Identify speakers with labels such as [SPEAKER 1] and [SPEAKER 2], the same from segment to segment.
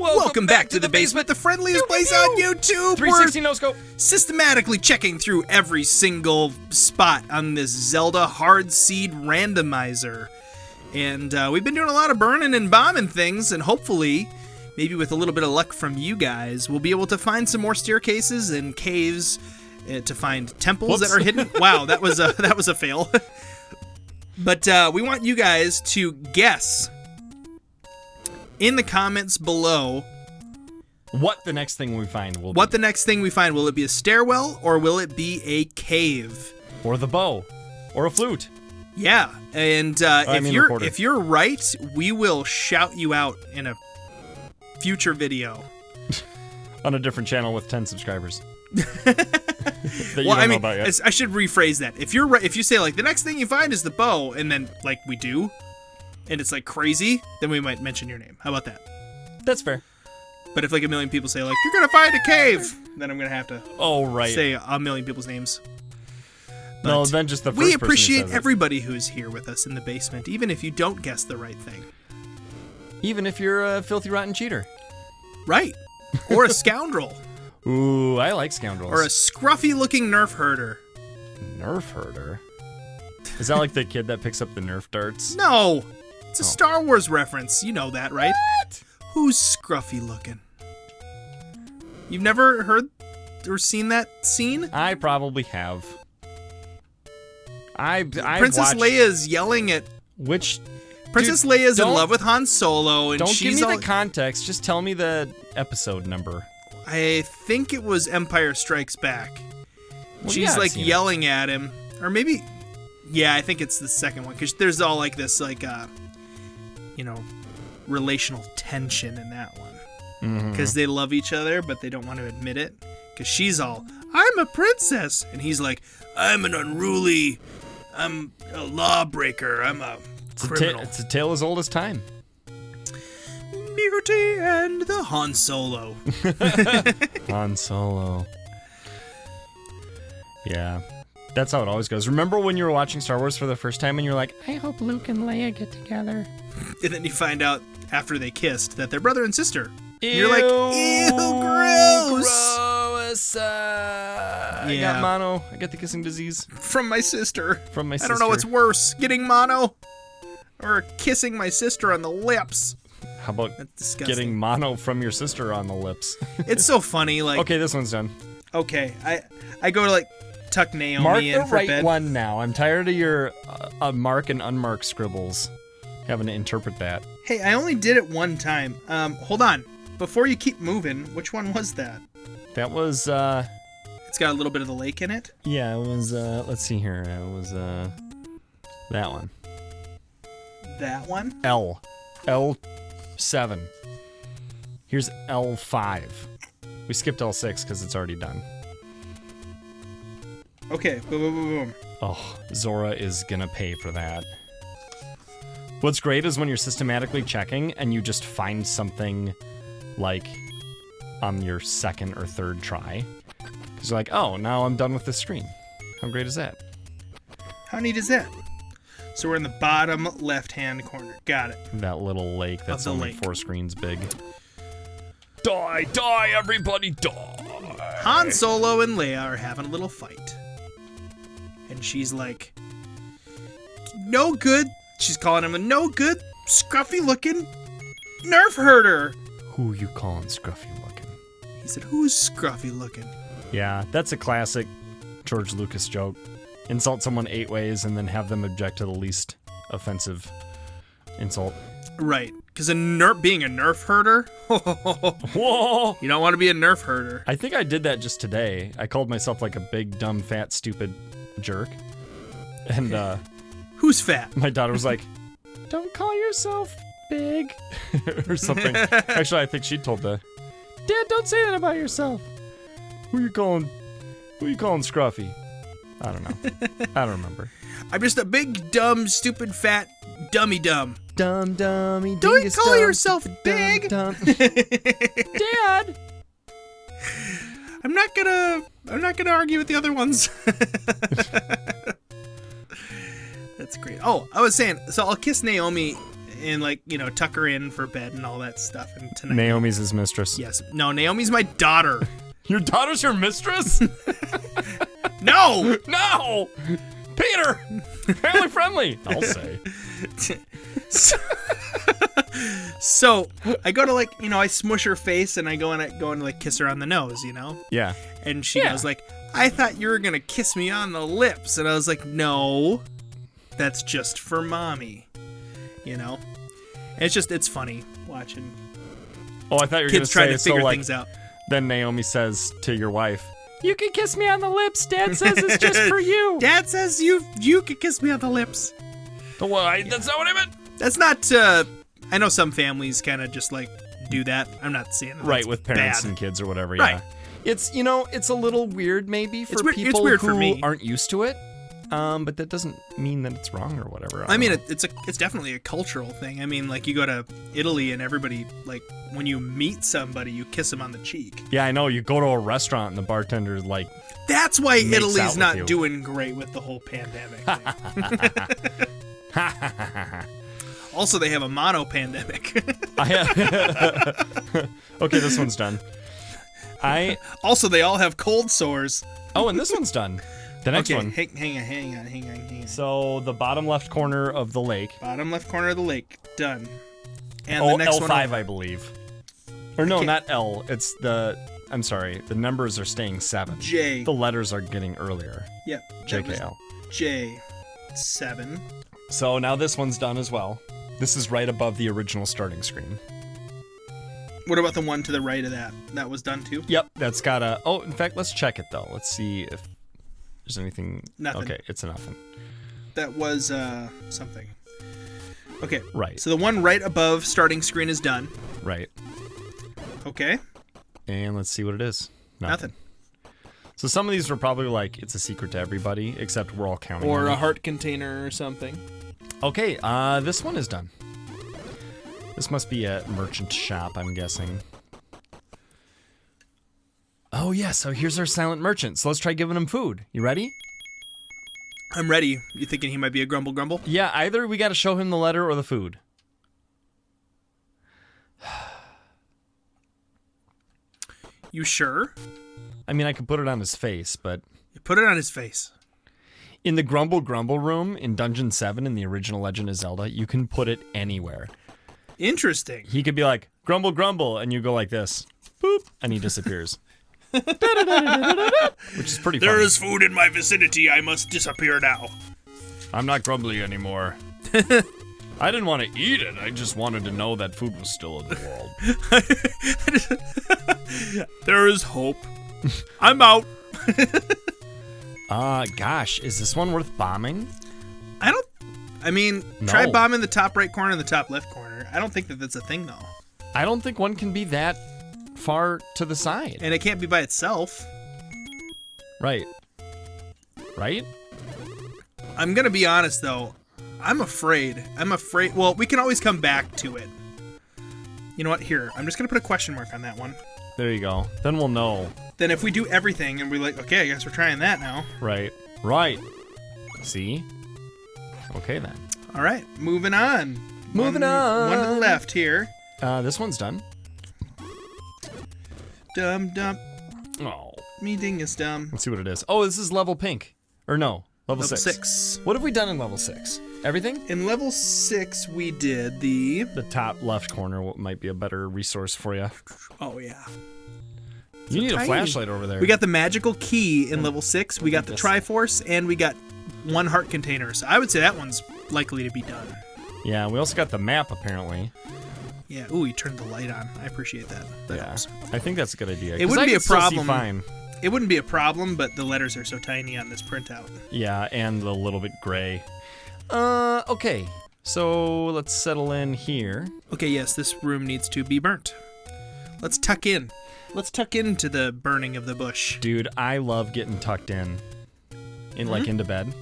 [SPEAKER 1] Welcome back to the basement, the friendliest place on YouTube.
[SPEAKER 2] 360 no scope.
[SPEAKER 1] Systematically checking through every single spot on this Zelda hard seed randomizer. And we've been doing a lot of burning and bombing things, and hopefully, maybe with a little bit of luck from you guys, we'll be able to find some more staircases and caves to find temples that are hidden. Wow, that was a fail. But we want you guys to guess in the comments below
[SPEAKER 2] what the next thing we find will be.
[SPEAKER 1] What the next thing we find. Will it be a stairwell or will it be a cave?
[SPEAKER 2] Or the bow. Or a flute.
[SPEAKER 1] Yeah, and if you're right, we will shout you out in a future video.
[SPEAKER 2] On a different channel with 10 subscribers.
[SPEAKER 1] Well, I mean, I should rephrase that. If you're right, if you say like the next thing you find is the bow, and then like we do, and it's like crazy, then we might mention your name. How about that?
[SPEAKER 2] That's fair.
[SPEAKER 1] But if like a million people say like you're gonna find a cave, then I'm gonna have to say a million people's names. But
[SPEAKER 2] no, then just the first
[SPEAKER 1] we
[SPEAKER 2] person
[SPEAKER 1] appreciate
[SPEAKER 2] who says
[SPEAKER 1] everybody who's here with us in the basement, even if you don't guess the right thing.
[SPEAKER 2] Even if you're a filthy rotten cheater.
[SPEAKER 1] Right. Or a scoundrel.
[SPEAKER 2] Ooh, I like scoundrels.
[SPEAKER 1] Or a scruffy-looking nerf herder.
[SPEAKER 2] Nerf herder? Is that like the kid that picks up the Nerf darts?
[SPEAKER 1] No! It's a Star Wars reference. You know that, right?
[SPEAKER 2] What?
[SPEAKER 1] Who's scruffy-looking? You've never heard or seen that scene?
[SPEAKER 2] I probably have.
[SPEAKER 1] Princess Leia's yelling at...
[SPEAKER 2] Which...
[SPEAKER 1] Princess Leia's in love with Han Solo, and
[SPEAKER 2] don't
[SPEAKER 1] she's
[SPEAKER 2] give me the context. Just tell me the episode number.
[SPEAKER 1] I think it was Empire Strikes Back.
[SPEAKER 2] Well,
[SPEAKER 1] She's like yelling at him, or maybe, yeah, I think it's the second one because there's all like this, like, relational tension in that one because they love each other, but they don't want to admit it because she's all, I'm a princess, and he's like, I'm an unruly, I'm a lawbreaker, I'm a criminal.
[SPEAKER 2] It's a tale as old as time.
[SPEAKER 1] Beauty and the Han Solo.
[SPEAKER 2] Han Solo. Yeah. That's how it always goes. Remember when you were watching Star Wars for the first time and you're like, I hope Luke and Leia get together.
[SPEAKER 1] And then you find out after they kissed that they're brother and sister.
[SPEAKER 2] Ew,
[SPEAKER 1] you're like, ew, gross.
[SPEAKER 2] Gross. I got mono. I got the kissing disease.
[SPEAKER 1] From my sister.
[SPEAKER 2] From my sister.
[SPEAKER 1] I don't know what's worse, getting mono or kissing my sister on the lips.
[SPEAKER 2] How about getting mono from your sister on the lips?
[SPEAKER 1] It's so funny. Like,
[SPEAKER 2] okay, this one's done.
[SPEAKER 1] Okay, I go to like tuck Naomi
[SPEAKER 2] mark
[SPEAKER 1] in for bed. Mark
[SPEAKER 2] the right one now. I'm tired of your mark and unmarked scribbles. Having to interpret that.
[SPEAKER 1] Hey, I only did it one time. Hold on. Before you keep moving, which one was that?
[SPEAKER 2] That was
[SPEAKER 1] It's got a little bit of the lake in it.
[SPEAKER 2] Yeah, it was let's see here. It was that one.
[SPEAKER 1] That one?
[SPEAKER 2] L7. Here's L5. We skipped L6 because it's already done.
[SPEAKER 1] Okay, boom, boom, boom, boom.
[SPEAKER 2] Oh, Zora is gonna pay for that. What's great is when you're systematically checking and you just find something like on your second or third try. Because you're like, oh, now I'm done with this screen. How great is that?
[SPEAKER 1] How neat is that? So we're in the bottom left-hand corner. Got it.
[SPEAKER 2] That little lake that's only 4 screens big. Die, everybody, die!
[SPEAKER 1] Han Solo and Leia are having a little fight. And she's like, no good. She's calling him a no good, scruffy-looking nerf herder.
[SPEAKER 2] Who you calling scruffy-looking?
[SPEAKER 1] He said, who's scruffy-looking?
[SPEAKER 2] Yeah, that's a classic George Lucas joke. Insult someone 8 ways and then have them object to the least offensive insult.
[SPEAKER 1] Right, because being a nerf herder?
[SPEAKER 2] Whoa!
[SPEAKER 1] You don't want to be a nerf herder.
[SPEAKER 2] I think I did that just today. I called myself like a big, dumb, fat, stupid jerk. And,
[SPEAKER 1] who's fat?
[SPEAKER 2] My daughter was like, don't call yourself big. Or something. Actually, I think she told Dad, don't say that about yourself. Who you calling scruffy? I don't know. I don't remember.
[SPEAKER 1] I'm just a big, dumb, stupid, fat, dummy dumb.
[SPEAKER 2] Dumb, dummy,
[SPEAKER 1] don't call yourself big.
[SPEAKER 2] Dumb. Dad!
[SPEAKER 1] I'm not gonna argue with the other ones. That's great. Oh, I was saying, so I'll kiss Naomi and like, you know, tuck her in for bed and all that stuff. And tonight,
[SPEAKER 2] Naomi's his mistress.
[SPEAKER 1] yes, no, Naomi's my daughter.
[SPEAKER 2] Your daughter's your mistress?
[SPEAKER 1] No,
[SPEAKER 2] No! Peter! Family friendly, I'll say.
[SPEAKER 1] so I go to like, you know, I smush her face and I go and like kiss her on the nose, you know,
[SPEAKER 2] Yeah.
[SPEAKER 1] and she goes like, I thought you were gonna kiss me on the lips, and I was like, no, that's just for mommy, you know. And it's funny watching
[SPEAKER 2] Oh, I thought you were
[SPEAKER 1] kids
[SPEAKER 2] going
[SPEAKER 1] trying to
[SPEAKER 2] say,
[SPEAKER 1] figure
[SPEAKER 2] so, like,
[SPEAKER 1] things out.
[SPEAKER 2] then Naomi says to your wife, you can kiss me on the lips. Dad says it's just for you.
[SPEAKER 1] Dad says you could kiss me on the lips.
[SPEAKER 2] Well, that's not what I meant.
[SPEAKER 1] That's not. I know some families kind of just like do that. I'm not saying that
[SPEAKER 2] Right,
[SPEAKER 1] that's
[SPEAKER 2] with parents
[SPEAKER 1] bad.
[SPEAKER 2] and kids or whatever,
[SPEAKER 1] Right.
[SPEAKER 2] yeah. It's, you know, it's a little weird maybe for
[SPEAKER 1] It's
[SPEAKER 2] people
[SPEAKER 1] weird
[SPEAKER 2] who
[SPEAKER 1] for me.
[SPEAKER 2] aren't used to it. But that doesn't mean that it's wrong or whatever.
[SPEAKER 1] I mean,
[SPEAKER 2] don't know.
[SPEAKER 1] it's definitely a cultural thing. I mean, like you go to Italy and everybody, like when you meet somebody, you kiss them on the cheek.
[SPEAKER 2] Yeah, I know. You go to a restaurant and the bartender's like,
[SPEAKER 1] That's why
[SPEAKER 2] Makes out
[SPEAKER 1] Italy's
[SPEAKER 2] with
[SPEAKER 1] not
[SPEAKER 2] you.
[SPEAKER 1] doing great with the whole pandemic thing. Also, they have a mono pandemic.
[SPEAKER 2] Okay, this one's done.
[SPEAKER 1] Also, they all have cold sores.
[SPEAKER 2] Oh, and this one's done. The next
[SPEAKER 1] Okay,
[SPEAKER 2] one.
[SPEAKER 1] hang on.
[SPEAKER 2] So the bottom left corner of the lake.
[SPEAKER 1] Bottom left corner of the lake, done. And
[SPEAKER 2] Oh,
[SPEAKER 1] the next
[SPEAKER 2] L5,
[SPEAKER 1] one over.
[SPEAKER 2] I believe. Or no,
[SPEAKER 1] Okay.
[SPEAKER 2] not L. It's the. I'm sorry. The numbers are staying 7.
[SPEAKER 1] J.
[SPEAKER 2] The letters are getting earlier.
[SPEAKER 1] Yep. that was
[SPEAKER 2] JKL.
[SPEAKER 1] J7.
[SPEAKER 2] So now this one's done as well. This is right above the original starting screen.
[SPEAKER 1] What about the one to the right of that? That was done too?
[SPEAKER 2] Yep, that's got a. Oh, in fact, let's check it though. Let's see if there's anything.
[SPEAKER 1] Nothing.
[SPEAKER 2] Okay, it's a nothing.
[SPEAKER 1] That was something. Okay.
[SPEAKER 2] Right.
[SPEAKER 1] So the one right above starting screen is done.
[SPEAKER 2] Right.
[SPEAKER 1] Okay.
[SPEAKER 2] And let's see what it is.
[SPEAKER 1] Nothing.
[SPEAKER 2] So some of these were probably like it's a secret to everybody, except we're all counting.
[SPEAKER 1] Or
[SPEAKER 2] on
[SPEAKER 1] a
[SPEAKER 2] it.
[SPEAKER 1] heart container or something.
[SPEAKER 2] Okay, this one is done. This must be a merchant shop, I'm guessing. Oh yeah, so here's our silent merchant. So let's try giving him food. You ready?
[SPEAKER 1] I'm ready. You thinking he might be a grumble grumble?
[SPEAKER 2] Yeah, either we got to show him the letter or the food.
[SPEAKER 1] You sure?
[SPEAKER 2] I mean, I could put it on his face, but
[SPEAKER 1] You put it on his face.
[SPEAKER 2] in the Grumble Grumble room in Dungeon 7 in the original Legend of Zelda, you can put it anywhere.
[SPEAKER 1] Interesting.
[SPEAKER 2] He could be like, grumble, grumble, and you go like this. Boop, and he disappears. Which is pretty funny.
[SPEAKER 1] There is food in my vicinity. I must disappear now.
[SPEAKER 2] I'm not grumbly anymore. I didn't want to eat it. I just wanted to know that food was still in the world.
[SPEAKER 1] There is hope. I'm out.
[SPEAKER 2] Gosh, is this one worth bombing?
[SPEAKER 1] I mean,
[SPEAKER 2] No.
[SPEAKER 1] try bombing the top right corner and the top left corner. I don't think that that's a thing, though.
[SPEAKER 2] I don't think one can be that far to the side.
[SPEAKER 1] And it can't be by itself.
[SPEAKER 2] Right. Right?
[SPEAKER 1] I'm going to be honest, though. I'm afraid. Well, we can always come back to it. You know what? Here, I'm just going to put a question mark on that one.
[SPEAKER 2] There you go. Then we'll know.
[SPEAKER 1] Then if we do everything and we're like, okay, I guess we're trying that now.
[SPEAKER 2] Right. Right. See? Okay, then.
[SPEAKER 1] All right, moving on.
[SPEAKER 2] Moving on.
[SPEAKER 1] One to the left here.
[SPEAKER 2] This one's done.
[SPEAKER 1] Dum dum.
[SPEAKER 2] Oh.
[SPEAKER 1] Me dingus dum.
[SPEAKER 2] Let's see what it is. Oh, this is level pink. Or no, level
[SPEAKER 1] Level
[SPEAKER 2] 6.
[SPEAKER 1] 6.
[SPEAKER 2] What have we done in level 6? Everything?
[SPEAKER 1] In level 6, we did the...
[SPEAKER 2] The top left corner might be a better resource for you.
[SPEAKER 1] Oh, yeah.
[SPEAKER 2] You need a
[SPEAKER 1] tiny.
[SPEAKER 2] flashlight over there.
[SPEAKER 1] We got the magical key in level 6. We got the
[SPEAKER 2] Yes.
[SPEAKER 1] Triforce, and we got one heart container. So I would say that one's likely to be done.
[SPEAKER 2] Yeah, we also got the map, apparently.
[SPEAKER 1] Yeah. Ooh, you turned the light on. I appreciate that. That
[SPEAKER 2] Yeah,
[SPEAKER 1] helps.
[SPEAKER 2] I think that's a good idea.
[SPEAKER 1] It
[SPEAKER 2] 'cause
[SPEAKER 1] wouldn't
[SPEAKER 2] I
[SPEAKER 1] be a
[SPEAKER 2] can still see
[SPEAKER 1] problem.
[SPEAKER 2] Fine.
[SPEAKER 1] It wouldn't be a problem, but the letters are so tiny on this printout.
[SPEAKER 2] Yeah, and a little bit gray. Okay. So let's settle in here.
[SPEAKER 1] Okay, yes, this room needs to be burnt. Let's tuck in. Let's tuck into the burning of the bush.
[SPEAKER 2] Dude, I love getting tucked in like into bed.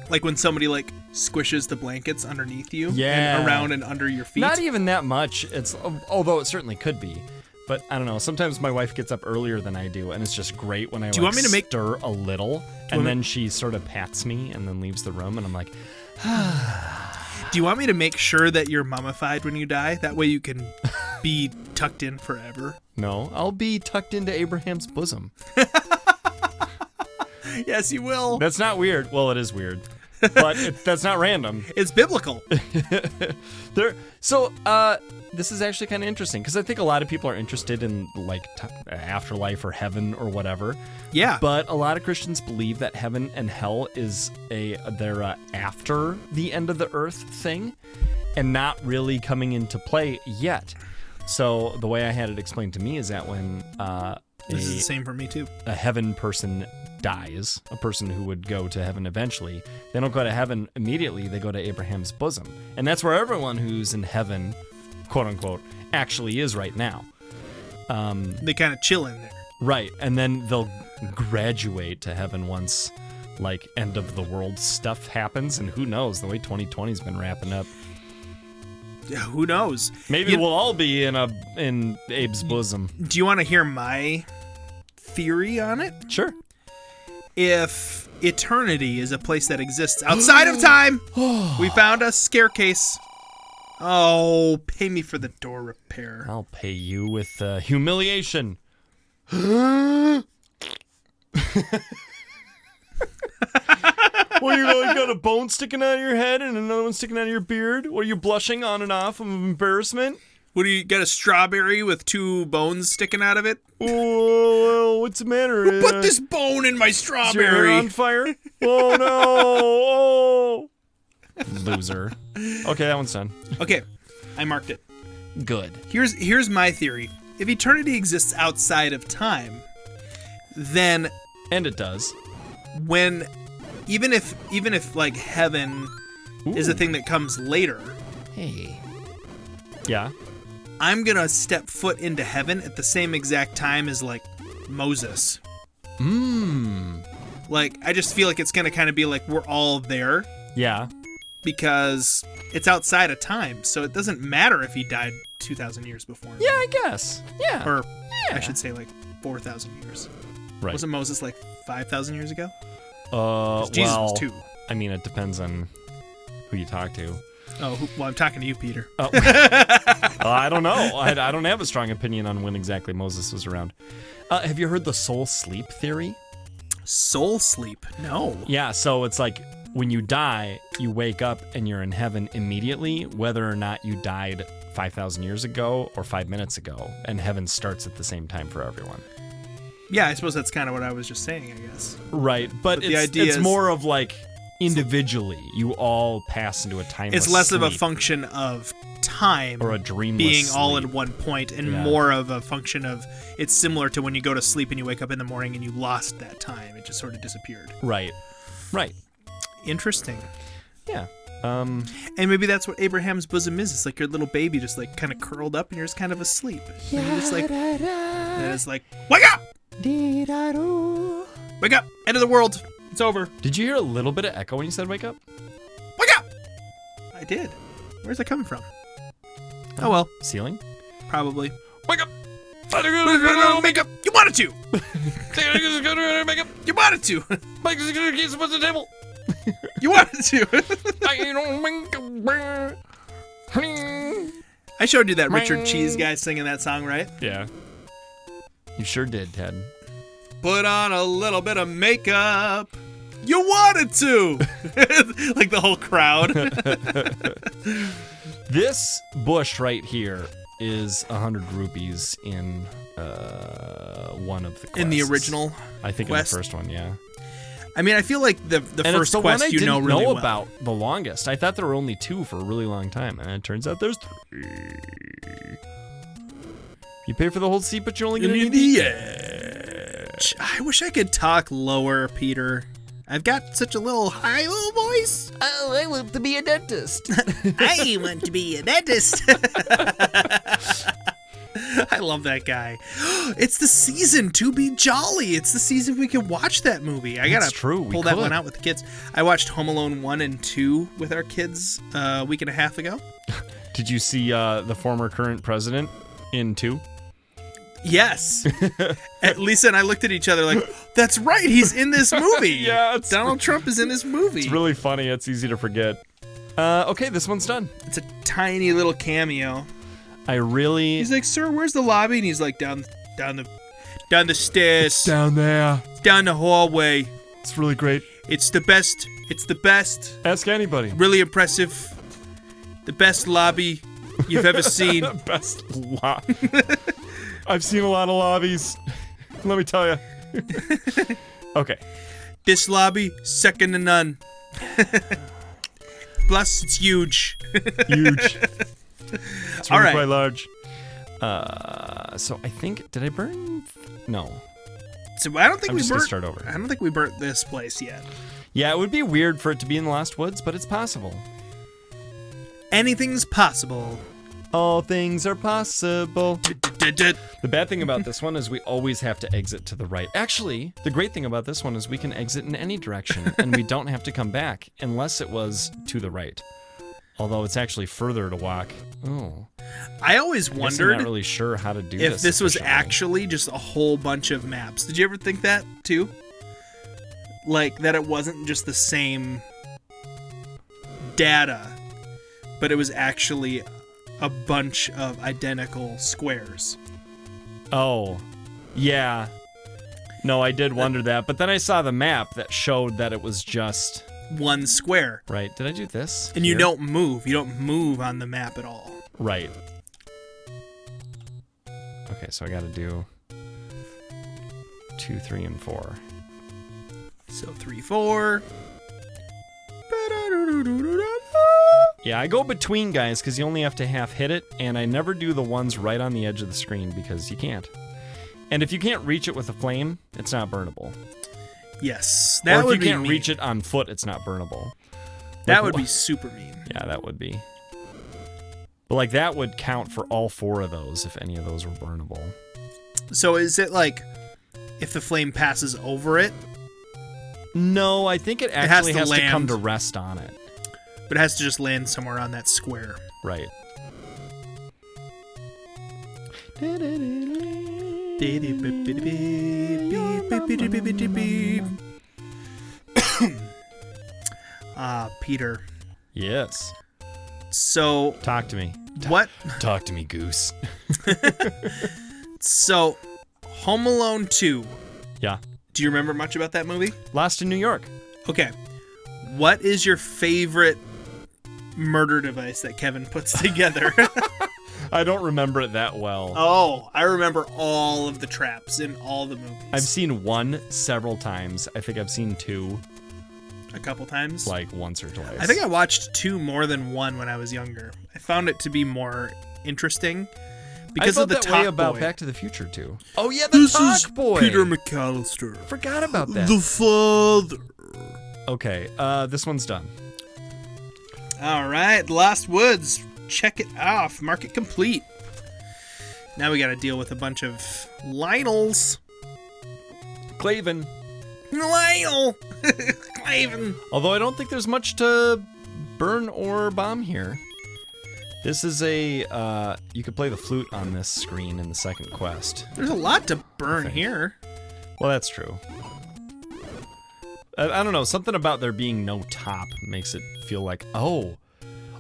[SPEAKER 1] Like when somebody like squishes the blankets underneath you
[SPEAKER 2] Yeah.
[SPEAKER 1] and around and under your feet.
[SPEAKER 2] Not even that much. It's although it certainly could be. But I don't know. Sometimes my wife gets up earlier than I do, and it's just great when I
[SPEAKER 1] you want me to make-
[SPEAKER 2] stir a little, and then she sort of pats me and then leaves the room, and I'm like,
[SPEAKER 1] Do you want me to make sure that you're mummified when you die? That way you can be tucked in forever.
[SPEAKER 2] No, I'll be tucked into Abraham's bosom.
[SPEAKER 1] Yes, you will.
[SPEAKER 2] That's not weird. Well, it is weird, but that's not random.
[SPEAKER 1] It's biblical.
[SPEAKER 2] This is actually kind of interesting because I think a lot of people are interested in like afterlife or heaven or whatever.
[SPEAKER 1] Yeah.
[SPEAKER 2] But a lot of Christians believe that heaven and hell is they're after the end of the earth thing, and not really coming into play yet. So the way I had it explained to me is that when
[SPEAKER 1] this is the same for me too.
[SPEAKER 2] A heaven person dies, a person who would go to heaven eventually, they don't go to heaven immediately, they go to Abraham's bosom. And that's where everyone who's in heaven, quote unquote, actually is right now.
[SPEAKER 1] They kind of chill in there.
[SPEAKER 2] Right, and then they'll graduate to heaven once, like, end of the world stuff happens, and who knows, the way 2020's been wrapping up.
[SPEAKER 1] Yeah, who knows?
[SPEAKER 2] Maybe we'll all be in Abe's bosom.
[SPEAKER 1] Do you want to hear my theory on it?
[SPEAKER 2] Sure.
[SPEAKER 1] If eternity is a place that exists outside of time, we found a scarecase. Oh, pay me for the door repair.
[SPEAKER 2] I'll pay you with humiliation. Well, you got a bone sticking out of your head and another one sticking out of your beard? What, are you blushing on and off of embarrassment?
[SPEAKER 1] What do you got, a strawberry with two bones sticking out of it?
[SPEAKER 2] Oh, what's the matter?
[SPEAKER 1] Who put this bone in my strawberry?
[SPEAKER 2] Is your hair on fire? Oh, no. Oh. Loser. Okay, that one's done.
[SPEAKER 1] Okay, I marked it.
[SPEAKER 2] Good.
[SPEAKER 1] Here's my theory. If eternity exists outside of time, then...
[SPEAKER 2] And it does.
[SPEAKER 1] When... Even if like, heaven is a thing that comes later...
[SPEAKER 2] Hey. Yeah?
[SPEAKER 1] I'm gonna step foot into heaven at the same exact time as, like, Moses. Like, I just feel like it's gonna kind of be like we're all there.
[SPEAKER 2] Yeah.
[SPEAKER 1] Because it's outside of time, so it doesn't matter if he died 2,000 years before.
[SPEAKER 2] Yeah, I guess. Yeah.
[SPEAKER 1] Or, I should say, like, 4,000 years.
[SPEAKER 2] Right.
[SPEAKER 1] Wasn't Moses, like, 5,000 years ago?
[SPEAKER 2] Jesus
[SPEAKER 1] Jesus was 2.
[SPEAKER 2] I mean, it depends on who you talk to.
[SPEAKER 1] Oh, well, I'm talking to you, Peter.
[SPEAKER 2] Oh. I don't know. I don't have a strong opinion on when exactly Moses was around. Have you heard the soul sleep theory?
[SPEAKER 1] Soul sleep? No.
[SPEAKER 2] Yeah, so it's like when you die, you wake up and you're in heaven immediately, whether or not you died 5,000 years ago or 5 minutes ago, and heaven starts at the same time for everyone.
[SPEAKER 1] Yeah, I suppose that's kind of what I was just saying, I guess.
[SPEAKER 2] Right, but
[SPEAKER 1] the idea
[SPEAKER 2] it's
[SPEAKER 1] is
[SPEAKER 2] more of like individually, you all pass into a timeless
[SPEAKER 1] It's less
[SPEAKER 2] sleep.
[SPEAKER 1] of a function of time
[SPEAKER 2] Or a dreamless
[SPEAKER 1] being all
[SPEAKER 2] sleep.
[SPEAKER 1] in one point, and more of a function of it's similar to when you go to sleep and you wake up in the morning and you lost that time. It just sort of disappeared.
[SPEAKER 2] Right.
[SPEAKER 1] Interesting.
[SPEAKER 2] Yeah.
[SPEAKER 1] And maybe that's what Abraham's bosom is. It's like your little baby just like kind of curled up and you're just kind of asleep. And you're just like, and it's like, wake up! Wake up! End of the world. It's over.
[SPEAKER 2] Did you hear a little bit of echo when you said wake up?
[SPEAKER 1] Wake up! I did. Where's that coming from? Oh well.
[SPEAKER 2] Ceiling?
[SPEAKER 1] Probably.
[SPEAKER 2] Wake up!
[SPEAKER 1] Make up! You wanted to!
[SPEAKER 2] Make up!
[SPEAKER 1] You wanted to!
[SPEAKER 2] Make up the table!
[SPEAKER 1] You wanted to! I showed you that Richard Cheese guy singing that song, right?
[SPEAKER 2] Yeah. You sure did, Ted.
[SPEAKER 1] Put on a little bit of makeup. You wanted to! Like the whole crowd.
[SPEAKER 2] This bush right here is 100 rupees in one of the quests.
[SPEAKER 1] In the original
[SPEAKER 2] I think
[SPEAKER 1] quest?
[SPEAKER 2] In the first one, yeah.
[SPEAKER 1] I mean, I feel like the
[SPEAKER 2] and
[SPEAKER 1] first
[SPEAKER 2] it's the
[SPEAKER 1] quest
[SPEAKER 2] one I
[SPEAKER 1] you
[SPEAKER 2] didn't
[SPEAKER 1] know really well.
[SPEAKER 2] about the longest. I thought there were only 2 for a really long time, and it turns out there's 3. You pay for the whole seat, but you're only going to need the edge.
[SPEAKER 1] I wish I could talk lower, Peter. I've got such a little high little voice.
[SPEAKER 2] Oh, I want to be a dentist.
[SPEAKER 1] I want to be a dentist. I love that guy. It's the season to be jolly. It's the season we can watch that movie. I gotta pull that one out with the kids. I watched Home Alone 1 and 2 with our kids a week and a half ago.
[SPEAKER 2] Did you see the former current president in 2?
[SPEAKER 1] Yes. Lisa and I looked at each other like, that's right, he's in this movie.
[SPEAKER 2] Yeah,
[SPEAKER 1] Donald Trump is in this movie.
[SPEAKER 2] It's really funny. It's easy to forget. Okay, this one's done.
[SPEAKER 1] It's a tiny little cameo.
[SPEAKER 2] He's
[SPEAKER 1] like, "Sir, where's the lobby?" And he's like, down the stairs.
[SPEAKER 2] It's down there.
[SPEAKER 1] It's down the hallway.
[SPEAKER 2] It's really great.
[SPEAKER 1] It's the best. It's the best.
[SPEAKER 2] Ask anybody.
[SPEAKER 1] Really impressive. The best lobby you've ever seen.
[SPEAKER 2] Best lobby. I've seen a lot of lobbies. Let me tell you. Okay.
[SPEAKER 1] This lobby, second to none. Plus, it's huge.
[SPEAKER 2] Huge. It's really
[SPEAKER 1] All right.
[SPEAKER 2] quite large. So I think, did I burn? No.
[SPEAKER 1] So I don't think
[SPEAKER 2] I'm
[SPEAKER 1] we
[SPEAKER 2] just gonna
[SPEAKER 1] burnt.
[SPEAKER 2] start over.
[SPEAKER 1] I don't think we burnt this place yet.
[SPEAKER 2] Yeah, it would be weird for it to be in the Lost Woods, but it's possible.
[SPEAKER 1] Anything's possible.
[SPEAKER 2] All things are possible.
[SPEAKER 1] The
[SPEAKER 2] The bad thing about this one is we always have to exit to the right. Actually, the great thing about this one is we can exit in any direction, and we don't have to come back, unless it was to the right. Although it's actually further to walk. Oh.
[SPEAKER 1] I always
[SPEAKER 2] I'm
[SPEAKER 1] wondered
[SPEAKER 2] not really sure how to do
[SPEAKER 1] if this was
[SPEAKER 2] efficiently.
[SPEAKER 1] actually just a whole bunch of maps. Did you ever think that too? Like that it wasn't just the same data, but it was actually a bunch of identical squares.
[SPEAKER 2] Oh, yeah. No, I did wonder that, but then I saw the map that showed that it was just...
[SPEAKER 1] One square.
[SPEAKER 2] Right, did I do this?
[SPEAKER 1] And
[SPEAKER 2] here?
[SPEAKER 1] you don't move. You don't move on the map at all.
[SPEAKER 2] Right. Okay, so I gotta do 2, 3, and 4.
[SPEAKER 1] So 3, 4.
[SPEAKER 2] Yeah, I go between guys because you only have to half hit it, and I never do the ones right on the edge of the screen because you can't. And if you can't reach it with a flame, it's not burnable.
[SPEAKER 1] Yes,
[SPEAKER 2] Or
[SPEAKER 1] that
[SPEAKER 2] if
[SPEAKER 1] would
[SPEAKER 2] you
[SPEAKER 1] be
[SPEAKER 2] can't
[SPEAKER 1] mean.
[SPEAKER 2] reach it on foot, it's not burnable.
[SPEAKER 1] That
[SPEAKER 2] Like,
[SPEAKER 1] would be super mean.
[SPEAKER 2] Yeah, that would be. But like that would count for all 4 of those if any of those were burnable.
[SPEAKER 1] So is it like if the flame passes over it,
[SPEAKER 2] No, I think it
[SPEAKER 1] has
[SPEAKER 2] actually
[SPEAKER 1] to
[SPEAKER 2] has to come
[SPEAKER 1] land.
[SPEAKER 2] to rest on it.
[SPEAKER 1] but it has to just land somewhere on that square?
[SPEAKER 2] Right.
[SPEAKER 1] Peter.
[SPEAKER 2] Yes.
[SPEAKER 1] So
[SPEAKER 2] Talk to me.
[SPEAKER 1] what?
[SPEAKER 2] Talk to me, Goose.
[SPEAKER 1] So Home Alone 2.
[SPEAKER 2] Yeah.
[SPEAKER 1] Do you remember much about that movie?
[SPEAKER 2] Lost in New York.
[SPEAKER 1] Okay. What is your favorite murder device that Kevin puts together?
[SPEAKER 2] I don't remember it that well.
[SPEAKER 1] Oh, I remember all of the traps in all the movies.
[SPEAKER 2] I've seen one several times. I think I've seen 2
[SPEAKER 1] a couple times.
[SPEAKER 2] like once or twice.
[SPEAKER 1] I think I watched 2 more than 1 when I was younger. I found it to be more interesting because
[SPEAKER 2] I
[SPEAKER 1] of the
[SPEAKER 2] felt that
[SPEAKER 1] talk
[SPEAKER 2] way about
[SPEAKER 1] boy.
[SPEAKER 2] Back to the Future too. Oh yeah, the
[SPEAKER 1] This
[SPEAKER 2] talk
[SPEAKER 1] is
[SPEAKER 2] boy.
[SPEAKER 1] Peter McAllister,
[SPEAKER 2] Forgot about that.
[SPEAKER 1] the father.
[SPEAKER 2] Okay, this one's done.
[SPEAKER 1] All right, Lost Woods. Check it off. Mark it complete. Now we got to deal with a bunch of Lionels.
[SPEAKER 2] Clavin.
[SPEAKER 1] Lionel. Claven.
[SPEAKER 2] Although I don't think there's much to burn or bomb here. This is a, you could play the flute on this screen in the second quest.
[SPEAKER 1] There's a lot to burn here.
[SPEAKER 2] Well, that's true. I don't know, something about there being no top makes it feel like, oh,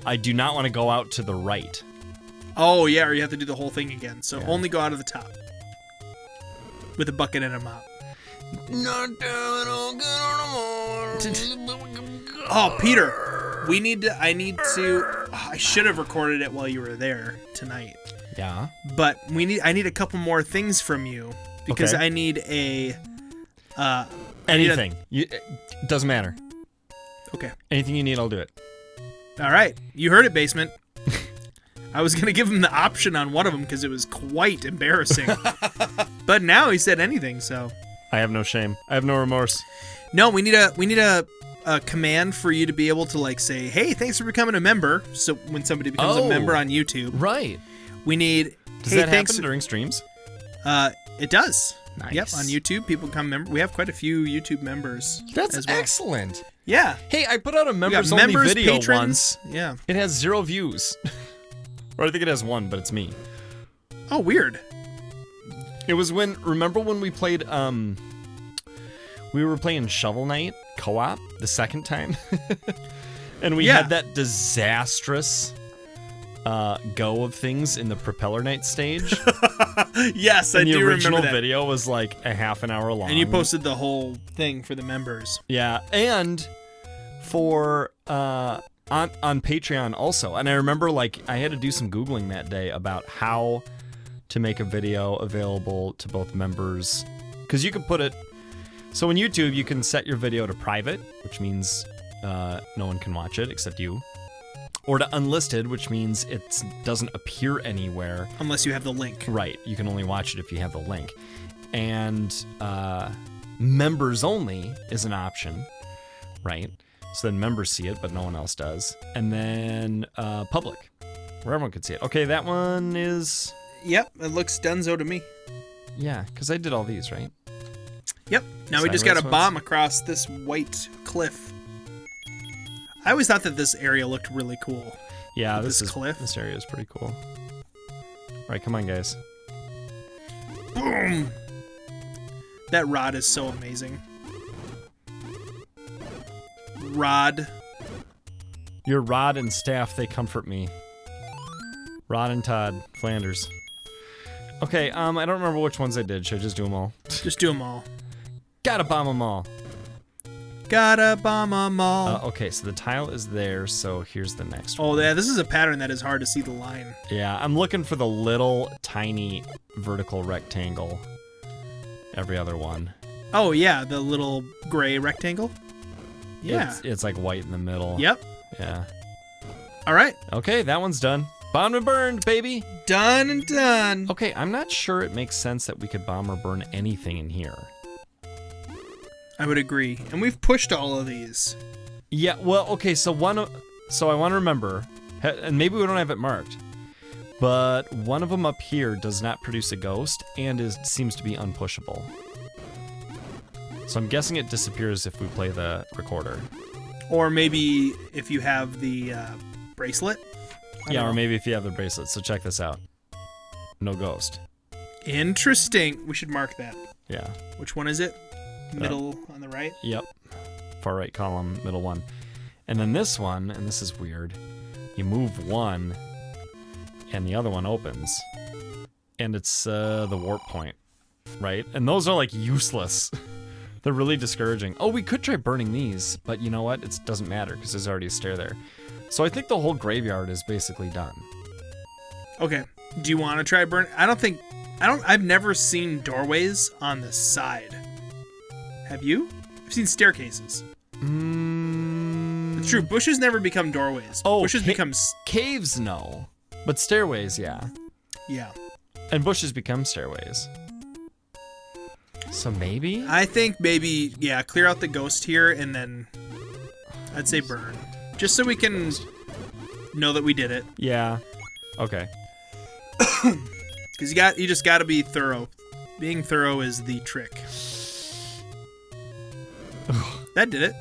[SPEAKER 2] I do not want to go out to the right.
[SPEAKER 1] Oh, yeah, or you have to do the whole thing again. So
[SPEAKER 2] Yeah.
[SPEAKER 1] only go out of the top. With a bucket and a mop. Oh, Peter, I should have recorded it while you were there tonight.
[SPEAKER 2] Yeah.
[SPEAKER 1] But I need a couple more things from you because
[SPEAKER 2] Okay.
[SPEAKER 1] I need a
[SPEAKER 2] Anything. It doesn't matter.
[SPEAKER 1] Okay.
[SPEAKER 2] Anything you need, I'll do it.
[SPEAKER 1] All right. You heard it, Basement. I was going to give him the option on one of them because it was quite embarrassing. But now he said anything, so.
[SPEAKER 2] I have no shame. I have no remorse.
[SPEAKER 1] No, we need a command for you to be able to like say, "Hey, thanks for becoming a member." So when somebody becomes a member on YouTube,
[SPEAKER 2] Right.
[SPEAKER 1] we need
[SPEAKER 2] Does
[SPEAKER 1] hey,
[SPEAKER 2] that
[SPEAKER 1] thanks.
[SPEAKER 2] happen during streams?
[SPEAKER 1] It does.
[SPEAKER 2] Nice.
[SPEAKER 1] Yep, on YouTube, people become member. We have quite a few YouTube members.
[SPEAKER 2] That's
[SPEAKER 1] as well.
[SPEAKER 2] excellent.
[SPEAKER 1] Yeah.
[SPEAKER 2] Hey, I put out a
[SPEAKER 1] We got
[SPEAKER 2] members only
[SPEAKER 1] members,
[SPEAKER 2] video
[SPEAKER 1] patrons.
[SPEAKER 2] once.
[SPEAKER 1] Yeah.
[SPEAKER 2] It has 0 views. Or I think it has 1, but it's me.
[SPEAKER 1] Oh, weird.
[SPEAKER 2] It was remember when we played, we were playing Shovel Knight co-op the second time? And we had that disastrous go of things in the Propeller Night stage.
[SPEAKER 1] Yes, I do remember that.
[SPEAKER 2] The original video was like a half an hour long.
[SPEAKER 1] And you posted the whole thing for the members.
[SPEAKER 2] Yeah, and for on Patreon also. And I remember like I had to do some Googling that day about how to make a video available to both members. Because you could put it... So in YouTube, you can set your video to private, which means no one can watch it except you. Or to unlisted, which means it doesn't appear anywhere.
[SPEAKER 1] Unless you have the link.
[SPEAKER 2] Right. You can only watch it if you have the link. And members only is an option, right? So then members see it, but no one else does. And then public, where everyone can see it. Okay, that one is...
[SPEAKER 1] Yep, it looks donezo to me.
[SPEAKER 2] Yeah, because I did all these, right?
[SPEAKER 1] Yep. Now we just got to bomb across this white cliff. I always thought that this area looked really cool.
[SPEAKER 2] Yeah,
[SPEAKER 1] this cliff.
[SPEAKER 2] This area is pretty cool. All right, come on, guys.
[SPEAKER 1] Boom! That rod is so amazing. Rod.
[SPEAKER 2] Your rod and staff, they comfort me. Rod and Todd, Flanders. Okay, I don't remember which ones I did. Should I just do them all?
[SPEAKER 1] Just do them all.
[SPEAKER 2] Gotta bomb them all.
[SPEAKER 1] Gotta bomb 'em all.
[SPEAKER 2] Okay, so the tile is there, so here's the next
[SPEAKER 1] one.
[SPEAKER 2] Oh,
[SPEAKER 1] yeah, this is a pattern that is hard to see the line.
[SPEAKER 2] Yeah, I'm looking for the little, tiny, vertical rectangle. Every other one.
[SPEAKER 1] Oh, yeah, the little gray rectangle? Yeah.
[SPEAKER 2] It's like white in the middle.
[SPEAKER 1] Yep.
[SPEAKER 2] Yeah.
[SPEAKER 1] All right.
[SPEAKER 2] Okay, that one's done. Bombed and burned, baby.
[SPEAKER 1] Done and done.
[SPEAKER 2] Okay, I'm not sure it makes sense that we could bomb or burn anything in here.
[SPEAKER 1] I would agree. And we've pushed all of these.
[SPEAKER 2] Yeah, well, okay, so I want to remember, and maybe we don't have it marked, but one of them up here does not produce a ghost and seems to be unpushable. So I'm guessing it disappears if we play the recorder.
[SPEAKER 1] Or maybe if you have the bracelet.
[SPEAKER 2] Yeah, or maybe if you have the bracelet. So check this out. No ghost.
[SPEAKER 1] Interesting. We should mark that.
[SPEAKER 2] Yeah.
[SPEAKER 1] Which one is it? Middle on the right?
[SPEAKER 2] Yep. Far right column, middle one. And then this one, and this is weird, you move one, and the other one opens. And it's the warp point, right? And those are like useless. They're really discouraging. Oh, we could try burning these, but you know what? It doesn't matter because there's already a stair there. So I think the whole graveyard is basically done.
[SPEAKER 1] Okay. Do you want to try burn? I've never seen doorways on the side. Have you? I've seen staircases. It's true. Bushes never become doorways.
[SPEAKER 2] Oh,
[SPEAKER 1] bushes become
[SPEAKER 2] caves, no. But stairways, yeah.
[SPEAKER 1] Yeah.
[SPEAKER 2] And bushes become stairways. So maybe?
[SPEAKER 1] I think maybe, yeah, clear out the ghost here and then I'd say burn. Just so we can know that we did it.
[SPEAKER 2] Yeah. Okay.
[SPEAKER 1] Because you just got to be thorough. Being thorough is the trick. That did it.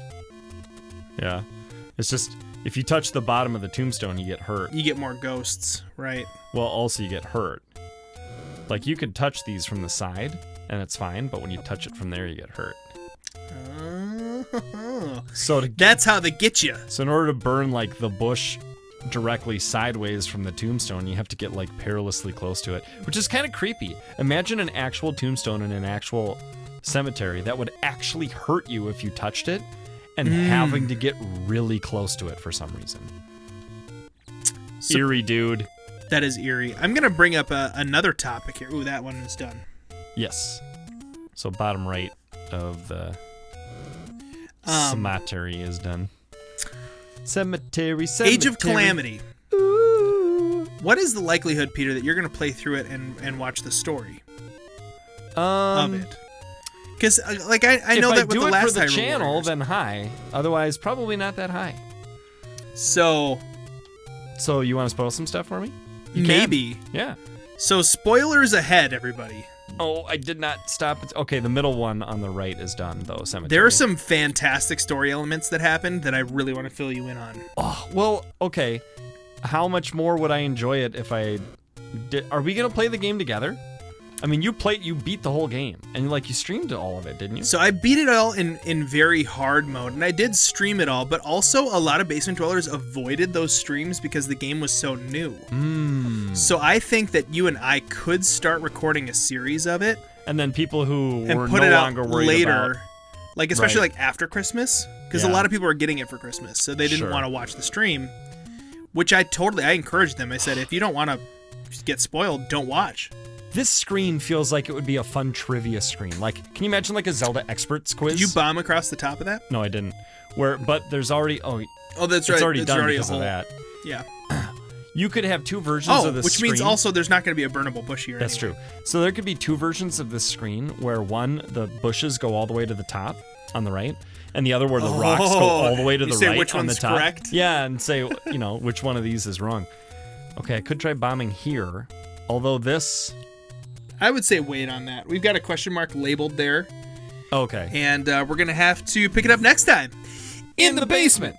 [SPEAKER 2] Yeah. It's just, if you touch the bottom of the tombstone, you get hurt.
[SPEAKER 1] You get more ghosts, right?
[SPEAKER 2] Well, also you get hurt. Like, you could touch these from the side, and it's fine, but when you touch it from there, you get hurt.
[SPEAKER 1] That's how they get you.
[SPEAKER 2] So in order to burn, like, the bush directly sideways from the tombstone, you have to get, like, perilously close to it, which is kind of creepy. Imagine an actual tombstone in an actual cemetery that would actually hurt you if you touched it, and having to get really close to it for some reason. Eerie, dude.
[SPEAKER 1] That is eerie. I'm going to bring up another topic here. Ooh, that one is done.
[SPEAKER 2] Yes. So bottom right of the cemetery is done. Cemetery.
[SPEAKER 1] Age of Calamity. Ooh. What is the likelihood, Peter, that you're going to play through it and watch the story of it? Because, like, I know that with the last
[SPEAKER 2] Hyrule Warriors, channel, then high. Otherwise, probably not that high.
[SPEAKER 1] So
[SPEAKER 2] you want to spoil some stuff for me?
[SPEAKER 1] Maybe.
[SPEAKER 2] Yeah.
[SPEAKER 1] So spoilers ahead, everybody.
[SPEAKER 2] Oh, I did not stop it. Okay, the middle one on the right is done, though. Cemetery.
[SPEAKER 1] There are some fantastic story elements that happened that I really want to fill you in on.
[SPEAKER 2] Oh, well, okay. How much more would I enjoy it if I did? Are we going to play the game together? I mean, you beat the whole game, and like you streamed all of it, didn't you?
[SPEAKER 1] So I beat it all in very hard mode, and I did stream it all, but also a lot of basement dwellers avoided those streams because the game was so new. So I think that you and I could start recording a series of it,
[SPEAKER 2] and then people who
[SPEAKER 1] and
[SPEAKER 2] were
[SPEAKER 1] put
[SPEAKER 2] no
[SPEAKER 1] it out
[SPEAKER 2] longer worried
[SPEAKER 1] later,
[SPEAKER 2] about,
[SPEAKER 1] like especially like after Christmas, because a lot of people are getting it for Christmas, so they didn't want to watch the stream. Which I encouraged them. I said, if you don't want to get spoiled, don't watch.
[SPEAKER 2] This screen feels like it would be a fun trivia screen. Like, can you imagine like a Zelda experts quiz?
[SPEAKER 1] Did you bomb across the top of that?
[SPEAKER 2] No, I didn't. But there's already that's
[SPEAKER 1] right.
[SPEAKER 2] It's already done because of that.
[SPEAKER 1] Yeah.
[SPEAKER 2] You could have two versions of this
[SPEAKER 1] which
[SPEAKER 2] screen.
[SPEAKER 1] means also there's not going to be a burnable bush here.
[SPEAKER 2] That's true. So there could be two versions of this screen where one, the bushes go all the way to the top on the right, and the other where the rocks go all the way to the right
[SPEAKER 1] which
[SPEAKER 2] on the
[SPEAKER 1] one's
[SPEAKER 2] top.
[SPEAKER 1] correct?
[SPEAKER 2] Yeah, and say, which one of these is wrong. Okay, I could try bombing here, although this...
[SPEAKER 1] I would say wait on that. We've got a question mark labeled there.
[SPEAKER 2] Okay.
[SPEAKER 1] And we're going to have to pick it up next time.
[SPEAKER 2] In the basement.